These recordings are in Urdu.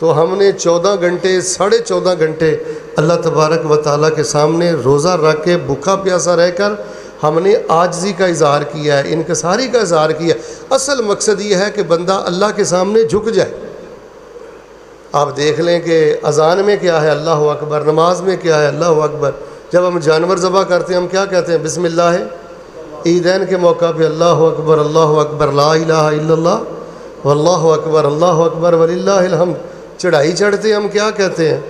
تو ہم نے 14 گھنٹے 14.5 گھنٹے اللہ تبارک و تعالیٰ کے سامنے روزہ رکھ کے بھوکا پیاسا رہ کر ہم نے عاجزی کا اظہار کیا ہے، انکساری کا اظہار کیا ہے۔ اصل مقصد یہ ہے کہ بندہ اللہ کے سامنے جھک جائے۔ آپ دیکھ لیں کہ اذان میں کیا ہے اللہ اکبر، نماز میں کیا ہے اللہ اکبر۔ جب ہم جانور ذبح کرتے ہیں ہم کیا کہتے ہیں؟ بسم اللہ ہے۔ عیدین کے موقع پہ اللہ اکبر لا الہ الا اللہ واللہ اکبر وللہ الحمد۔ چڑھائی چڑھتے ہم کیا کہتے ہیں؟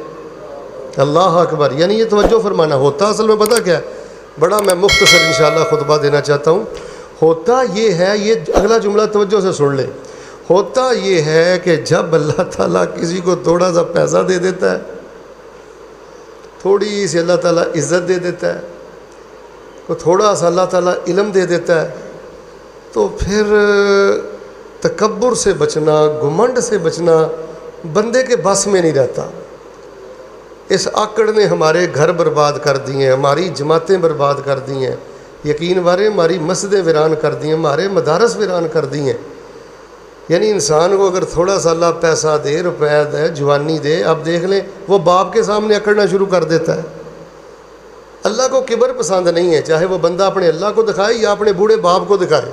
اللہ اکبر۔ یعنی یہ توجہ فرمانا ہوتا اصل میں پتہ کیا ہے؟ بڑا میں مختصر انشاءاللہ خطبہ دینا چاہتا ہوں۔ ہوتا یہ ہے، یہ اگلا جملہ توجہ سے سن لیں، ہوتا یہ ہے کہ جب اللہ تعالیٰ کسی کو تھوڑا سا پیسہ دے دیتا ہے، تھوڑی سی اللہ تعالیٰ عزت دے دیتا ہے، کو تھوڑا سا اللہ تعالیٰ علم دے دیتا ہے، تو پھر تکبر سے بچنا، گھمنڈ سے بچنا بندے کے بس میں نہیں رہتا۔ اس آکڑ نے ہمارے گھر برباد کر دیے ہیں، ہماری جماعتیں برباد کر دی ہیں، یقین مارے ہماری مسجدیں ویران کر دی ہیں، ہمارے مدارس ویران کر دی ہیں۔ یعنی انسان کو اگر تھوڑا سا اللہ پیسہ دے، روپے دے، جوانی دے، اب دیکھ لیں وہ باپ کے سامنے اکڑنا شروع کر دیتا ہے۔ اللہ کو کبر پسند نہیں ہے، چاہے وہ بندہ اپنے اللہ کو دکھائے یا اپنے بوڑھے باپ کو دکھائے۔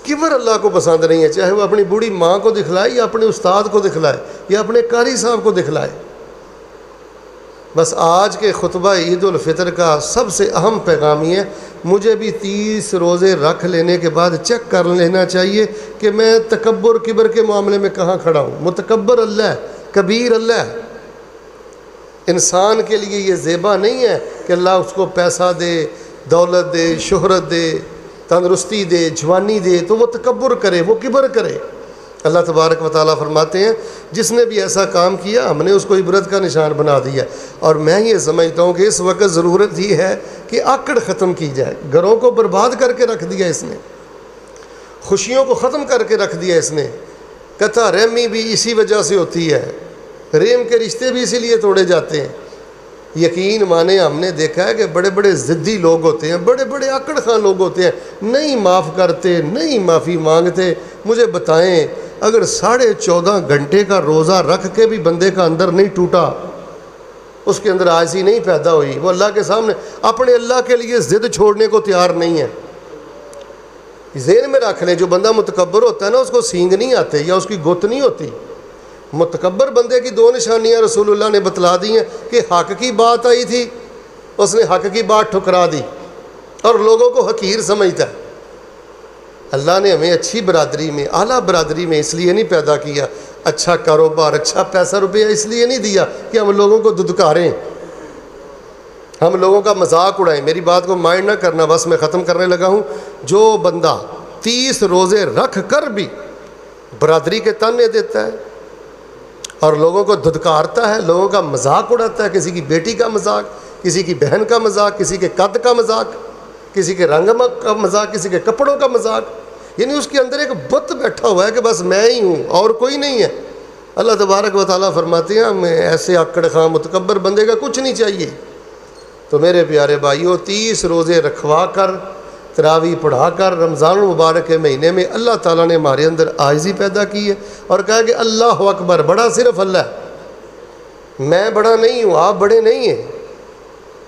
کبر اللہ کو پسند نہیں ہے، چاہے وہ اپنی بوڑھی ماں کو دکھلائے یا اپنے استاد کو دکھلائے یا اپنے قاری صاحب کو دکھلائے۔ بس آج کے خطبہ عید الفطر کا سب سے اہم پیغام یہ ہے، مجھے بھی 30 روزے رکھ لینے کے بعد چیک کر لینا چاہیے کہ میں تکبر کبر کے معاملے میں کہاں کھڑا ہوں۔ متکبر اللہ ہے، کبیر اللہ ہے۔ انسان کے لیے یہ زیبا نہیں ہے کہ اللہ اس کو پیسہ دے، دولت دے، شہرت دے، تندرستی دے، جوانی دے تو وہ تکبر کرے، وہ کبر کرے۔ اللہ تبارک و تعالیٰ فرماتے ہیں جس نے بھی ایسا کام کیا ہم نے اس کو عبرت کا نشان بنا دیا۔ اور میں یہ سمجھتا ہوں کہ اس وقت ضرورت ہی ہے کہ آکڑ ختم کی جائے۔ گھروں کو برباد کر کے رکھ دیا اس نے، خوشیوں کو ختم کر کے رکھ دیا اس نے۔ قطع رحمی بھی اسی وجہ سے ہوتی ہے، رحم کے رشتے بھی اسی لیے توڑے جاتے ہیں۔ یقین مانے ہم نے دیکھا ہے کہ بڑے بڑے ضدی لوگ ہوتے ہیں، بڑے بڑے آکڑ خان لوگ ہوتے ہیں، نہیں معاف کرتے، نہیں معافی مانگتے۔ مجھے بتائیں اگر 14.5 گھنٹے کا روزہ رکھ کے بھی بندے کا اندر نہیں ٹوٹا، اس کے اندر عاجزی نہیں پیدا ہوئی، وہ اللہ کے سامنے اپنے اللہ کے لیے ضد چھوڑنے کو تیار نہیں ہے۔ ذہن میں رکھ لیں جو بندہ متکبر ہوتا ہے نا اس کو سینگ نہیں آتے یا اس کی گت نہیں ہوتی۔ متکبر بندے کی 2 نشانیاں رسول اللہ نے بتلا دی ہیں کہ حق کی بات آئی تھی، اس نے حق کی بات ٹھکرا دی اور لوگوں کو حقیر سمجھتا ہے۔ اللہ نے ہمیں اچھی برادری میں، اعلیٰ برادری میں اس لیے نہیں پیدا کیا، اچھا کاروبار، اچھا پیسہ روپیہ اس لیے نہیں دیا کہ ہم لوگوں کو دھتکاریں، ہم لوگوں کا مذاق اڑائیں۔ میری بات کو مائنڈ نہ کرنا، بس میں ختم کرنے لگا ہوں۔ جو بندہ 30 روزے رکھ کر بھی برادری کے تانے دیتا ہے اور لوگوں کو دھتکارتا ہے، لوگوں کا مذاق اڑاتا ہے، کسی کی بیٹی کا مذاق، کسی کی بہن کا مذاق، کسی کے قد کا مذاق، کسی کے رنگ کا مذاق، کسی کے کپڑوں کا مذاق، یعنی اس کے اندر ایک بت بیٹھا ہوا ہے کہ بس میں ہی ہوں اور کوئی نہیں ہے۔ اللہ تبارک و تعالیٰ فرماتے ہیں ہمیں ایسے آکڑ خواہ متکبر بندے کا کچھ نہیں چاہیے۔ تو میرے پیارے بھائیوں، 30 روزے رکھوا کر، تراویح پڑھا کر رمضان المبارک کے مہینے میں اللہ تعالیٰ نے ہمارے اندر عاجزی پیدا کی ہے اور کہا کہ اللہ اکبر، بڑا صرف اللہ ہے، میں بڑا نہیں ہوں، آپ بڑے نہیں ہیں۔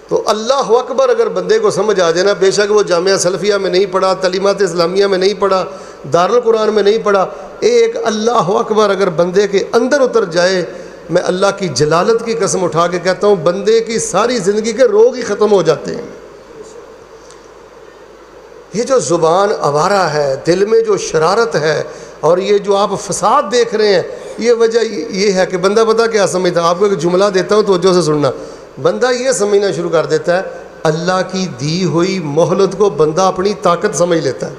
تو اللہ اکبر اگر بندے کو سمجھ آ جائے نا، بے شک وہ جامعہ سلفیہ میں نہیں پڑھا، تعلیمات اسلامیہ میں نہیں پڑھا، دارالقرآن میں نہیں پڑھا، ایک اللہ اکبر اگر بندے کے اندر اتر جائے، میں اللہ کی جلالت کی قسم اٹھا کے کہتا ہوں بندے کی ساری زندگی کے روگ ہی ختم ہو جاتے ہیں۔ یہ جو زبان آوارہ ہے، دل میں جو شرارت ہے اور یہ جو آپ فساد دیکھ رہے ہیں، یہ وجہ یہ ہے کہ بندہ پتہ کیا سمجھتا ہے؟ آپ کو ایک جملہ دیتا ہوں توجہ سے سننا۔ بندہ یہ سمجھنا شروع کر دیتا ہے اللہ کی دی ہوئی مہلت کو بندہ اپنی طاقت سمجھ لیتا ہے۔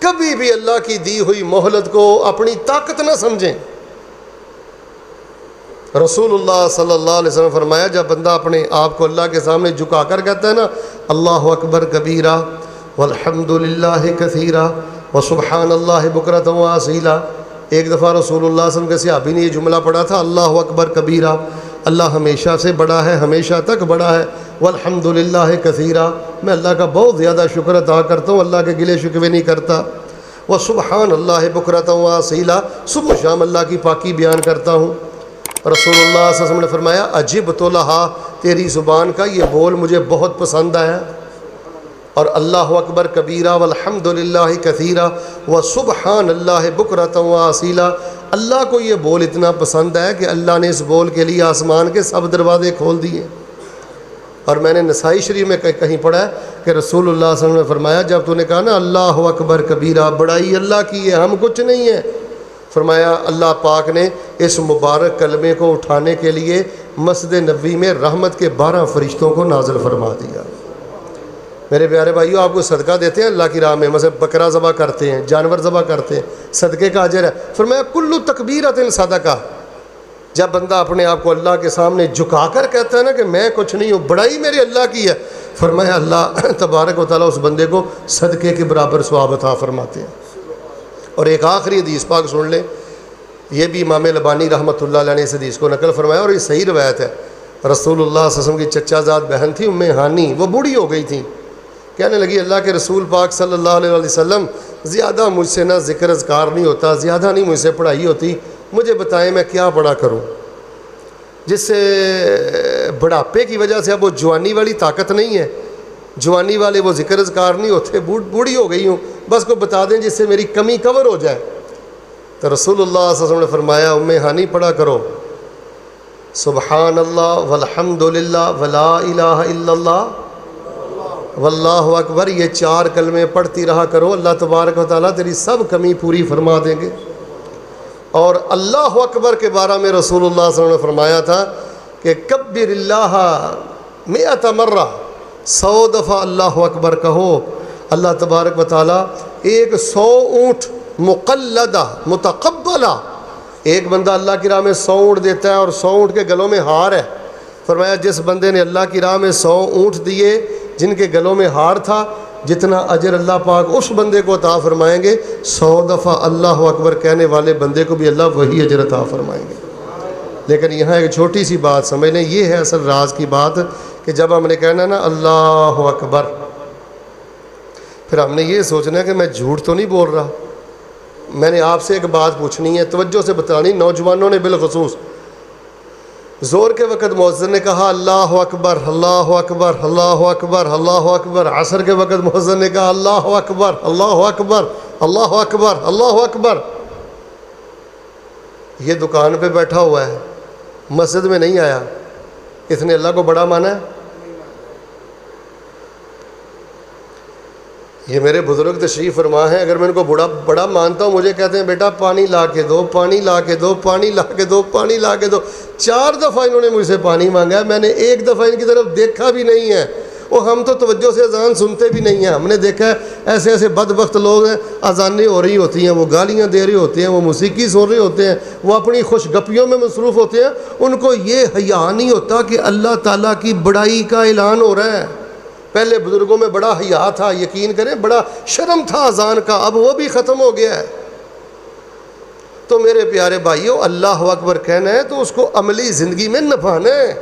کبھی بھی اللہ کی دی ہوئی مہلت کو اپنی طاقت نہ سمجھیں۔ رسول اللہ صلی اللہ علیہ وسلم فرمایا جب بندہ اپنے آپ کو اللہ کے سامنے جھکا کر کہتا ہے نا اللہ اکبر کبیرہ والحمد للہ کثیرہ وسبحان اللہ بکرۃ واصیلا، ایک دفعہ رسول اللہ صلی اللہ علیہ وسلم کے صحابی نے یہ جملہ پڑھا تھا اللہ اکبر کبیرہ، اللہ ہمیشہ سے بڑا ہے، ہمیشہ تک بڑا ہے، والحمد للہ کثیرہ، میں اللہ کا بہت زیادہ شکر ادا کرتا ہوں، اللہ کے گلے شکوے نہیں کرتا، و سبحان اللہ بکرۃ و اصیلا، صبح و شام اللہ کی پاکی بیان کرتا ہوں۔ رسول اللہ صلی اللہ علیہ وسلم نے فرمایا عجبت لہا، تیری زبان کا یہ بول مجھے بہت پسند آیا۔ اور اللہ اکبر کبیرہ والحمد للہ کثیرہ و سبحان اللہ بکرۃ و اصیلا، اللہ کو یہ بول اتنا پسند ہے کہ اللہ نے اس بول کے لیے آسمان کے سب دروازے کھول دیے۔ اور میں نے نسائی شریف میں کہیں پڑھا ہے کہ رسول اللہ صلی اللہ علیہ وسلم نے فرمایا جب تو نے کہا نا اللہ اکبر کبیرہ، بڑائی اللہ کی ہے، ہم کچھ نہیں ہیں، فرمایا اللہ پاک نے اس مبارک کلمے کو اٹھانے کے لیے مسجد نبوی میں رحمت کے 12 فرشتوں کو نازل فرما دیا۔ میرے پیارے بھائیو، آپ کو صدقہ دیتے ہیں اللہ کی راہ میں، مثلا بکرا ذبح کرتے ہیں، جانور ذبح کرتے ہیں، صدقے کا اجر ہے۔ فرمایا کل تکبیرۃ صدقہ، جب بندہ اپنے آپ کو اللہ کے سامنے جھکا کر کہتا ہے نا کہ میں کچھ نہیں ہوں، بڑائی میری اللہ کی ہے، فرمایا اللہ تبارک و تعالیٰ اس بندے کو صدقے کے برابر ثواب عطا فرماتے ہیں۔ اور ایک آخری حدیث پاک سن لیں، یہ بھی امام البانی رحمۃ اللہ علیہ نے اس حدیث کو نقل فرمایا اور یہ صحیح روایت ہے۔ رسول اللہ صلی اللہ علیہ وسلم کی چچا زاد بہن تھی ام ہانی، وہ بوڑھی ہو گئی تھیں، کہنے لگی اللہ کے رسول پاک صلی اللہ علیہ وسلم زیادہ مجھ سے نہ ذکر اذکار نہیں ہوتا، زیادہ نہیں مجھ سے پڑھائی ہوتی، مجھے بتائیں میں کیا پڑھا کروں جس سے بڑھاپے کی وجہ سے اب وہ جوانی والی طاقت نہیں ہے، جوانی والے وہ ذکر اذکار نہیں ہوتے، بوڑھی ہو گئی ہوں، بس کو بتا دیں جس سے میری کمی کور ہو جائے۔ تو رسول اللہ صلی اللہ علیہ وسلم نے فرمایا ام ہانی پڑھا کرو سبحان اللہ والحمد للہ ولا الہ الا اللہ واللہ اکبر، یہ 4 کلمے پڑھتی رہا کرو، اللہ تبارک و تعالیٰ تیری سب کمی پوری فرما دیں گے۔ اور اللہ اکبر کے بارے میں رسول اللہ صلی اللہ علیہ وسلم نے فرمایا تھا کہ کبر اللہ 100 مرہ، 100 دفعہ اللہ اکبر کہو، اللہ تبارک و تعالیٰ 100 اونٹ مقلدہ متقبلہ، ایک بندہ اللہ کی راہ میں 100 اونٹ دیتا ہے اور 100 اونٹ کے گلوں میں ہار ہے، فرمایا جس بندے نے اللہ کی راہ میں 100 اونٹ دیے جن کے گلوں میں ہار تھا، جتنا اجر اللہ پاک اس بندے کو عطا فرمائیں گے، 100 دفعہ اللہ اکبر کہنے والے بندے کو بھی اللہ وہی اجر عطا فرمائیں گے۔ لیکن یہاں ایک چھوٹی سی بات سمجھ لیں، یہ ہے اصل راز کی بات کہ جب ہم نے کہنا نا اللہ اکبر، پھر ہم نے یہ سوچنا ہے کہ میں جھوٹ تو نہیں بول رہا۔ میں نے آپ سے ایک بات پوچھنی ہے، توجہ سے بتانی، نوجوانوں نے بالخصوص، زور کے وقت مؤذن نے کہا اللہ اکبر اللہ اکبر اللہ اکبر اللہ اکبر، عصر کے وقت مؤذن نے کہا اللہ اکبر اللہ اکبر اللہ اکبر اللہ اکبر۔ یہ دکان پہ بیٹھا ہوا ہے، مسجد میں نہیں آیا، اس نے اللہ کو بڑا مانا ہے؟ یہ میرے بزرگ تشریف فرما ہیں، اگر میں ان کو بڑا مانتا ہوں، مجھے کہتے ہیں بیٹا پانی لا کے دو، پانی لا کے دو، پانی لا کے دو، پانی لا کے دو، 4 دفعہ انہوں نے مجھ سے پانی مانگا ہے، میں نے 1 دفعہ ان کی طرف دیکھا بھی نہیں ہے۔ وہ ہم تو توجہ سے اذان سنتے بھی نہیں ہیں، ہم نے دیکھا ہے ایسے ایسے بدبخت لوگ ہیں، اذانیں ہو رہی ہوتی ہیں، وہ گالیاں دے رہے ہوتے ہیں، وہ موسیقی سن رہے ہوتے ہیں، وہ اپنی خوش گپیوں میں مصروف ہوتے ہیں، ان کو یہ حیا نہیں ہوتا کہ اللہ تعالیٰ کی بڑائی کا اعلان ہو رہا ہے۔ پہلے بزرگوں میں بڑا حیا تھا، یقین کریں بڑا شرم تھا اذان کا، اب وہ بھی ختم ہو گیا ہے۔ تو میرے پیارے بھائیو، اللہ اکبر کہنا ہے تو اس کو عملی زندگی میں نبھانا ہے۔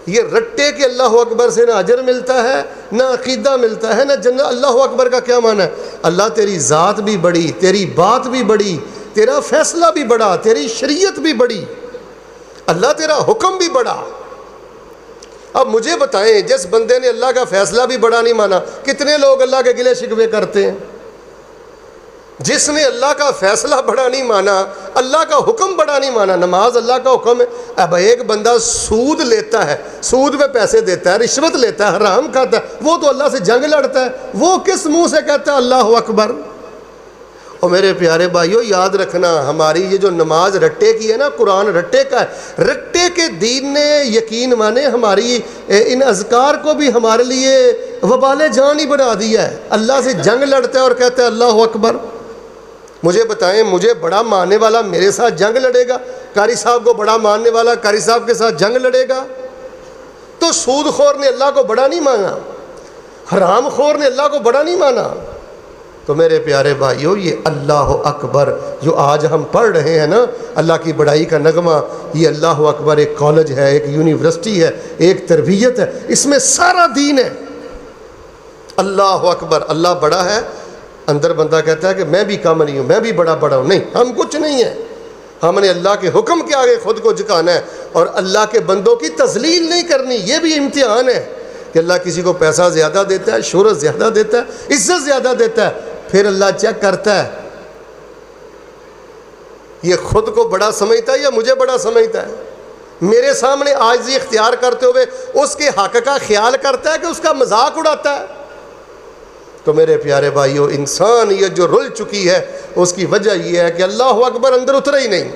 یہ رٹے کہ اللہ اکبر سے نہ اجر ملتا ہے، نہ عقیدہ ملتا ہے، نہ جنت۔ اللہ اکبر کا کیا معنی ہے؟ اللہ تیری ذات بھی بڑی، تیری بات بھی بڑی، تیرا فیصلہ بھی بڑا، تیری شریعت بھی بڑی، اللہ تیرا حکم بھی بڑا۔ اب مجھے بتائیں، جس بندے نے اللہ کا فیصلہ بھی بڑا نہیں مانا، کتنے لوگ اللہ کے گلے شکوے کرتے ہیں؟ جس نے اللہ کا فیصلہ بڑا نہیں مانا، اللہ کا حکم بڑا نہیں مانا، نماز اللہ کا حکم ہے۔ اب ایک بندہ سود لیتا ہے، سود پہ پیسے دیتا ہے، رشوت لیتا ہے، حرام کھاتا ہے، وہ تو اللہ سے جنگ لڑتا ہے، وہ کس منہ سے کہتا ہے اللہ اکبر؟ اور میرے پیارے بھائیو یاد رکھنا، ہماری یہ جو نماز رٹے کی ہے نا، قرآن رٹے کا ہے۔ رٹے کے دین نے یقین مانے ہماری ان اذکار کو بھی ہمارے لیے وبال جان ہی بنا دیا ہے۔ اللہ سے جنگ لڑتا ہے اور کہتا ہے اللہ اکبر۔ مجھے بتائیں، مجھے بڑا ماننے والا میرے ساتھ جنگ لڑے گا؟ قاری صاحب کو بڑا ماننے والا قاری صاحب کے ساتھ جنگ لڑے گا؟ تو سود خور نے اللہ کو بڑا نہیں مانا، حرام خور نے اللہ کو بڑا نہیں مانا۔ تو میرے پیارے بھائیو، یہ اللہ اکبر جو آج ہم پڑھ رہے ہیں نا، اللہ کی بڑائی کا نغمہ، یہ اللہ اکبر ایک کالج ہے، ایک یونیورسٹی ہے، ایک تربیت ہے، اس میں سارا دین ہے۔ اللہ اکبر، اللہ بڑا ہے، اندر بندہ کہتا ہے کہ میں بھی کم نہیں ہوں، میں بھی بڑا ہوں. نہیں، ہم کچھ نہیں ہیں. ہم نے اللہ کے حکم کے آگے خود کو جھکانا ہے اور اللہ کے بندوں کی تذلیل نہیں کرنی. یہ بھی امتحان ہے کہ اللہ کسی کو پیسہ زیادہ دیتا ہے، شہرت زیادہ دیتا ہے، عزت زیادہ دیتا ہے، پھر اللہ چیک کرتا ہے یہ خود کو بڑا سمجھتا ہے یا مجھے بڑا سمجھتا ہے. میرے سامنے عاجزی اختیار کرتے ہوئے اس کے حق کا خیال کرتا ہے کہ اس کا مذاق اڑاتا ہے. تو میرے پیارے بھائیو، انسانیت جو رل چکی ہے اس کی وجہ یہ ہے کہ اللہ اکبر اندر اترا ہی نہیں.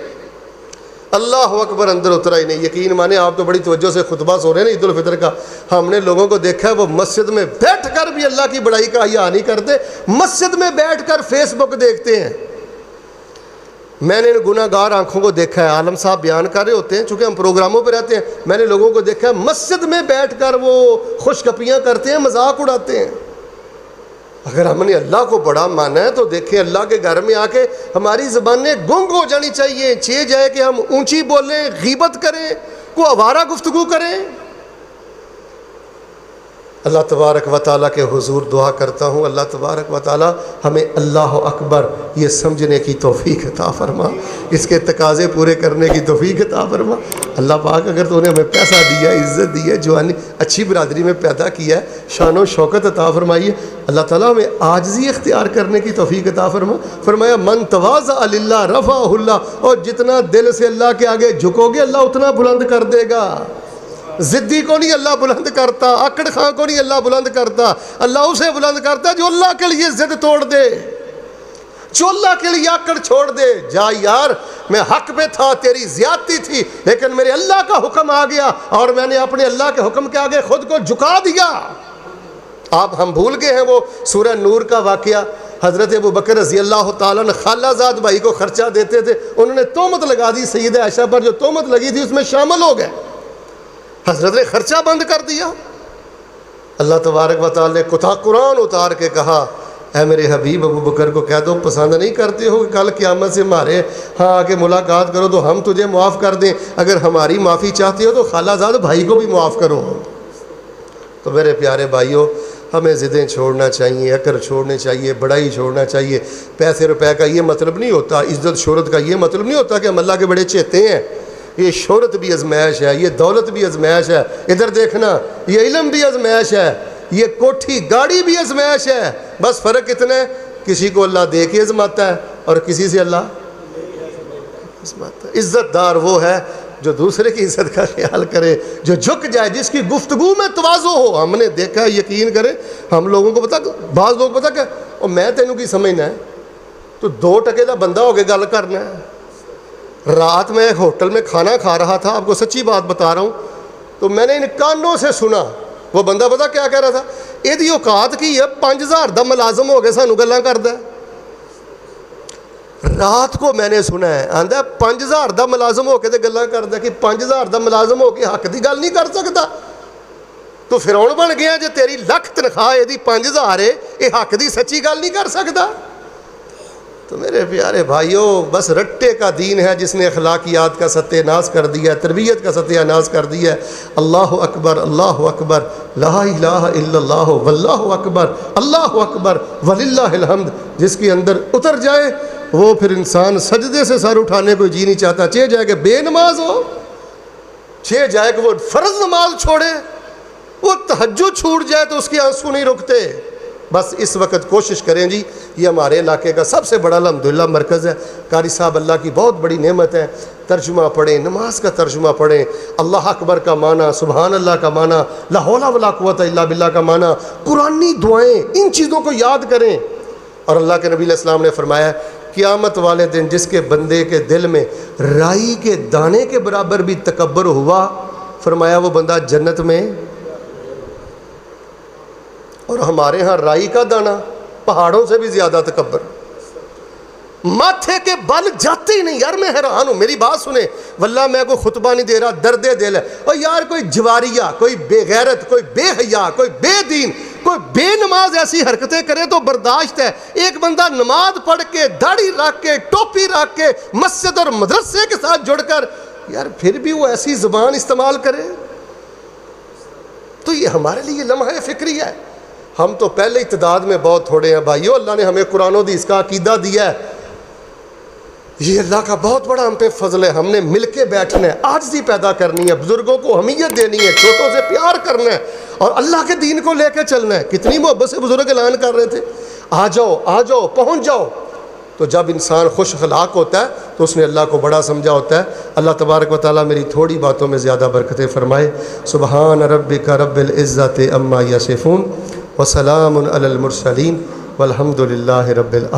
اللہ اکبر اندر اترا ہی نہیں. یقین مانے، آپ تو بڑی توجہ سے خطبہ سو رہے ہیں نا عید الفطر کا. ہم نے لوگوں کو دیکھا ہے وہ مسجد میں بیٹھ کر بھی اللہ کی بڑائی کا حیا نہیں کرتے، مسجد میں بیٹھ کر فیس بک دیکھتے ہیں. میں نے گناہ گار آنکھوں کو دیکھا ہے، عالم صاحب بیان کر رہے ہوتے ہیں چونکہ ہم پروگراموں پہ رہتے ہیں، میں نے لوگوں کو دیکھا ہے مسجد میں بیٹھ کر وہ خوش کپیاں کرتے ہیں، مذاق اڑاتے ہیں. اگر ہم نے اللہ کو بڑا مانا ہے تو دیکھیں اللہ کے گھر میں آ کے ہماری زبانیں گنگ ہو جانی چاہیے. چھ جائے کہ ہم اونچی بولیں، غیبت کریں، کوئی آوارہ گفتگو کریں. اللہ تبارک و تعالیٰ کے حضور دعا کرتا ہوں، اللہ تبارک و تعالیٰ ہمیں اللہ اکبر یہ سمجھنے کی توفیق عطا فرما، اس کے تقاضے پورے کرنے کی توفیق عطا فرما. اللہ پاک اگر تو نے ہمیں پیسہ دیا ہے، عزت دی ہے، جوانی اچھی برادری میں پیدا کیا ہے، شان و شوکت عطا فرمائیے. اللہ تعالیٰ ہمیں عاجزی اختیار کرنے کی توفیق عطا فرما. فرمایا من تواضع للہ رفعہ اللہ، اور جتنا دل سے اللہ کے آگے جھکو گے اللہ اتنا بلند کر دے گا. ضدی کو نہیں اللہ بلند کرتا، آکڑ خاں کو نہیں اللہ بلند کرتا. اللہ اسے بلند کرتا ہے جو اللہ کے لیے ضد توڑ دے، جو اللہ کے لیے آکڑ چھوڑ دے. جا یار، میں حق پہ تھا، تیری زیادتی تھی، لیکن میرے اللہ کا حکم آ گیا اور میں نے اپنے اللہ کے حکم کے آگے خود کو جھکا دیا. آپ ہم بھول گئے ہیں وہ سورہ نور کا واقعہ. حضرت ابو بکر رضی اللہ تعالیٰ نے خالہ زاد بھائی کو خرچہ دیتے تھے، انہوں نے تہمت لگا دی سیدہ عائشہ پر، جو تہمت لگی تھی اس میں شامل ہو گئے. حضرت نے خرچہ بند کر دیا. اللہ تبارک و تعالیٰ نے قرآن اتار کے کہا اے میرے حبیب ابو بکر کو کہہ دو پسند نہیں کرتے ہو کہ کل قیامت سے ہمارے ہاں آ کے ملاقات کرو تو ہم تجھے معاف کر دیں، اگر ہماری معافی چاہتے ہو تو خالہ زاد بھائی کو بھی معاف کرو. تو میرے پیارے بھائیوں، ہمیں ضدیں چھوڑنا چاہیے، اکر چھوڑنے چاہیے، بڑائی چھوڑنا چاہیے. پیسے روپے کا یہ مطلب نہیں ہوتا، عزت شہرت کا یہ مطلب نہیں ہوتا کہ ہم اللہ کے بڑے چہتے ہیں. یہ شہرت بھی ازمائش ہے، یہ دولت بھی ازمائش ہے. ادھر دیکھنا، یہ علم بھی ازمائش ہے، یہ کوٹھی گاڑی بھی ازمائش ہے. بس فرق اتنا ہے، کسی کو اللہ دے کے ازماتا ہے اور کسی سے اللہ ازماتا ہے. عزت دار وہ ہے جو دوسرے کی عزت کا خیال کرے، جو جھک جائے، جس کی گفتگو میں تواضع ہو. ہم نے دیکھا ہے، یقین کریں، ہم لوگوں کو پتا، بعض لوگ پتا کہ اور میں تینوں کی سمجھنا ہے تو 2 ٹکے کا بندہ ہو کے گل کرنا ہے. رات میں ایک ہوٹل میں کھانا کھا رہا تھا، آپ کو سچی بات بتا رہا ہوں، تو میں نے ان کانوں سے سنا. وہ بندہ پتا کیا کہہ رہا تھا؟ یہ اوقات کی ہے 5000 دا ملازم ہو گئے سانو گلاں کردا ہے. رات کو میں نے سنا ہے، آندا 5000 دا ملازم ہو کے تے گلاں کردا کہ 5000 دا ملازم ہو کے حق دی گل نہیں کر سکتا. تو فرعون بن گیا جے تیری لکھ تنخواہ یہ 5000 ہے، یہ حق دی سچی گل نہیں کر سکتا. تو میرے پیارے بھائیوں، بس رٹے کا دین ہے جس نے اخلاقیات کا ستیہ ناز کر دیا ہے، تربیت کا ستیہ ناز کر دیا ہے. اللہ اکبر، اللہ اکبر، لا الہ الا اللہ، واللہ اکبر، اللہ اکبر وللہ الحمد. جس کے اندر اتر جائے وہ پھر انسان سجدے سے سر اٹھانے کو جی نہیں چاہتا. چاہے جائے کہ بے نماز ہو، چاہے جائے کہ وہ فرض نماز چھوڑے، وہ تہجد چھوٹ جائے تو اس کے آنسو نہیں رکتے. بس اس وقت کوشش کریں جی، یہ ہمارے علاقے کا سب سے بڑا الحمدللہ مرکز ہے. قاری صاحب اللہ کی بہت بڑی نعمت ہے. ترجمہ پڑھیں، نماز کا ترجمہ پڑھیں، اللہ اکبر کا معنی، سبحان اللہ کا معنی، لا حول ولا قوت الا باللہ کا معنی، قرآنی دعائیں، ان چیزوں کو یاد کریں. اور اللہ کے نبی علیہ السلام نے فرمایا قیامت والے دن جس کے بندے کے دل میں رائی کے دانے کے برابر بھی تکبر ہوا، فرمایا وہ بندہ جنت میں. اور ہمارے ہاں رائی کا دانہ پہاڑوں سے بھی زیادہ تکبر، ماتھے کے بل جاتے ہی نہیں. یار میں حیران ہوں، میری بات سنیں، واللہ میں کوئی خطبہ نہیں دے رہا، درد دل ہے. اور یار کوئی جواریہ، کوئی بے غیرت، کوئی بے حیا، کوئی بے دین، کوئی بے نماز ایسی حرکتیں کرے تو برداشت ہے. ایک بندہ نماز پڑھ کے، داڑھی رکھ کے، ٹوپی رکھ کے، مسجد اور مدرسے کے ساتھ جڑ کر، یار پھر بھی وہ ایسی زبان استعمال کرے تو یہ ہمارے لیے لمحہ فکری ہے. ہم تو پہلے ہی تعداد میں بہت تھوڑے ہیں بھائیو. اللہ نے ہمیں قرآن و حدیث کا عقیدہ دیا ہے, یہ اللہ کا بہت بڑا ہم پہ فضل ہے. ہم نے مل کے بیٹھنا ہے, عاجزی پیدا کرنی ہے, بزرگوں کو اہمیت دینی ہے, چھوٹوں سے پیار کرنا ہے, اور اللہ کے دین کو لے کے چلنا ہے. کتنی محبت سے بزرگ اعلان کر رہے تھے, آ جاؤ آ جاؤ پہنچ جاؤ. تو جب انسان خوش اخلاق ہوتا ہے تو اس نے اللہ کو بڑا سمجھا ہوتا ہے. اللہ تبارک و تعالیٰ میری تھوڑی باتوں میں زیادہ برکتیں فرمائے. سبحان ربک رب العزت عما یصفون وسلام علی المرسلین والحمد للہ رب العالمین.